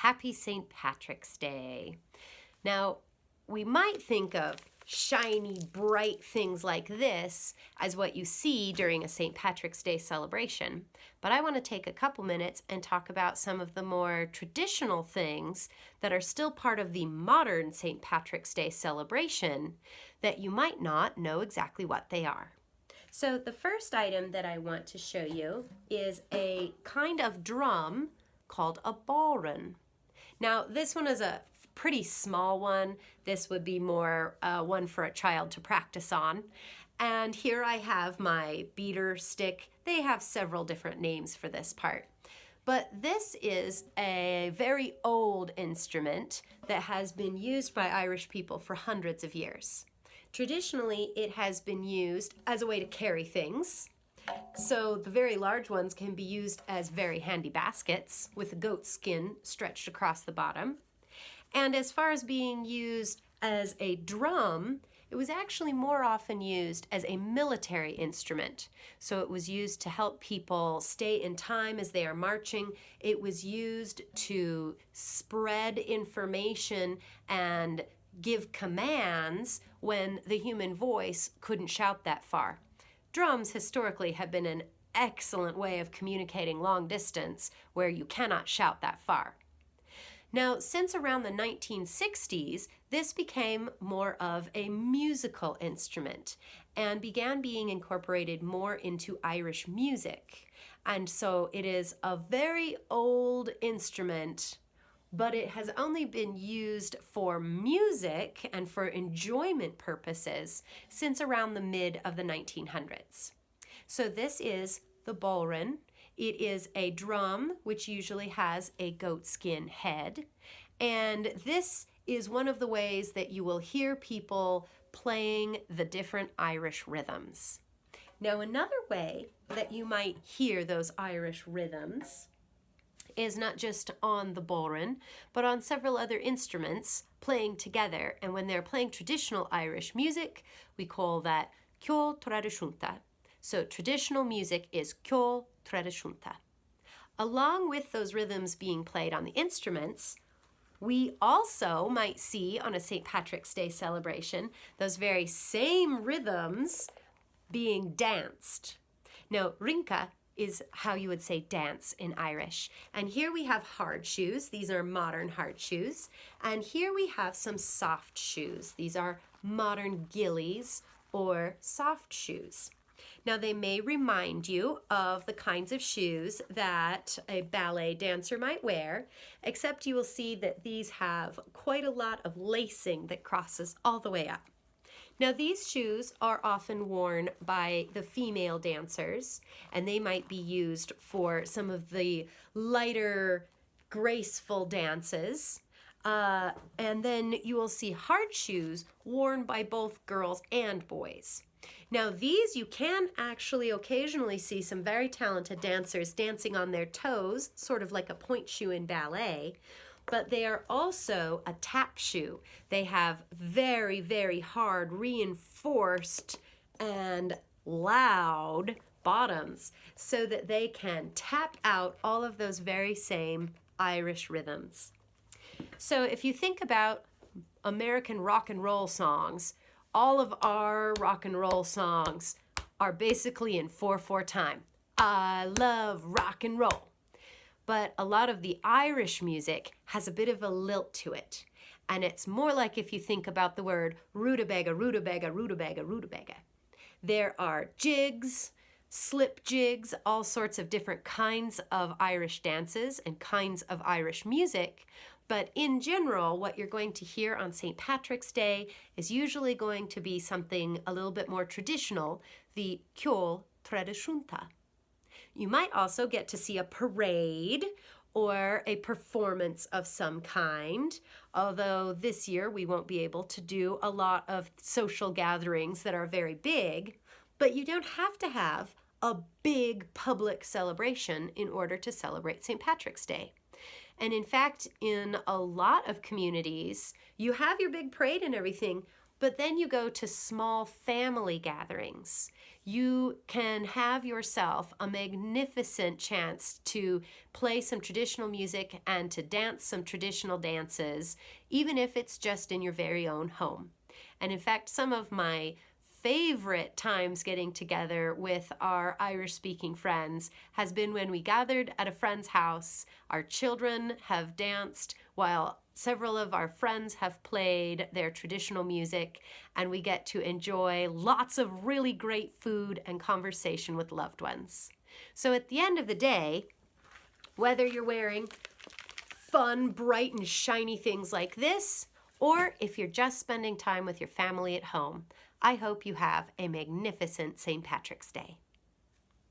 Happy St. Patrick's Day. Now, we might think of shiny, bright things like this as what you see during a St. Patrick's Day celebration, but I want to take a couple minutes and talk about some of the more traditional things that are still part of the modern St. Patrick's Day celebration that you might not know exactly what they are. So the first item that I want to show you is a kind of drum called a ballroom. Now, this one is a pretty small one. This would be more one for a child to practice on. And here I have my beater stick. They have several different names for this part. But this is a very old instrument that has been used by Irish people for hundreds of years. Traditionally, it has been used as a way to carry things. So the very large ones can be used as very handy baskets with a goat skin stretched across the bottom. And as far as being used as a drum, it was actually more often used as a military instrument. So it was used to help people stay in time as they are marching. It was used to spread information and give commands when the human voice couldn't shout that far. Drums historically have been an excellent way of communicating long distance where you cannot shout that far. Now, since around the 1960s, this became more of a musical instrument and began being incorporated more into Irish music. And so it is a very old instrument, but it has only been used for music and for enjoyment purposes since around the mid of the 1900s. So this is the ballroom. It is a drum which usually has a goatskin head, and this is one of the ways that you will hear people playing the different Irish rhythms. Now, another way that you might hear those Irish rhythms is not just on the ballroom, but on several other instruments playing together. And when they're playing traditional Irish music, we call that ceol tradiisiúnta. So traditional music is ceol tradiisiúnta. Along with those rhythms being played on the instruments, we also might see on a St. Patrick's Day celebration those very same rhythms being danced. Now, rinka is how you would say dance in Irish. And here we have hard shoes. These are modern hard shoes. And here we have some soft shoes. These are modern gillies or soft shoes. Now, they may remind you of the kinds of shoes that a ballet dancer might wear, except you will see that these have quite a lot of lacing that crosses all the way up. Now, these shoes are often worn by the female dancers, and they might be used for some of the lighter, graceful dances. And then you will see hard shoes worn by both girls and boys. Now, these you can actually occasionally see some very talented dancers dancing on their toes, sort of like a point shoe in ballet, but they are also a tap shoe. They have very, very hard, reinforced, and loud bottoms so that they can tap out all of those very same Irish rhythms. So if you think about American rock and roll songs, all of our rock and roll songs are basically in 4/4 time. I love rock and roll. But a lot of the Irish music has a bit of a lilt to it. And it's more like if you think about the word rutabaga, rutabaga, rutabaga, rutabaga. There are jigs, slip jigs, all sorts of different kinds of Irish dances and kinds of Irish music. But in general, what you're going to hear on St. Patrick's Day is usually going to be something a little bit more traditional, the ceol tradiisiúnta. You might also get to see a parade or a performance of some kind, although this year we won't be able to do a lot of social gatherings that are very big, but you don't have to have a big public celebration in order to celebrate St. Patrick's Day. And in fact, in a lot of communities, you have your big parade and everything, But then you go to small family gatherings. You can have yourself a magnificent chance to play some traditional music and to dance some traditional dances, even if it's just in your very own home. And in fact, some of my favorite times getting together with our Irish-speaking friends has been when we gathered at a friend's house. Our children have danced while several of our friends have played their traditional music, and we get to enjoy lots of really great food and conversation with loved ones. So at the end of the day, whether you're wearing fun, bright, and shiny things like this, or if you're just spending time with your family at home, I hope you have a magnificent St. Patrick's Day.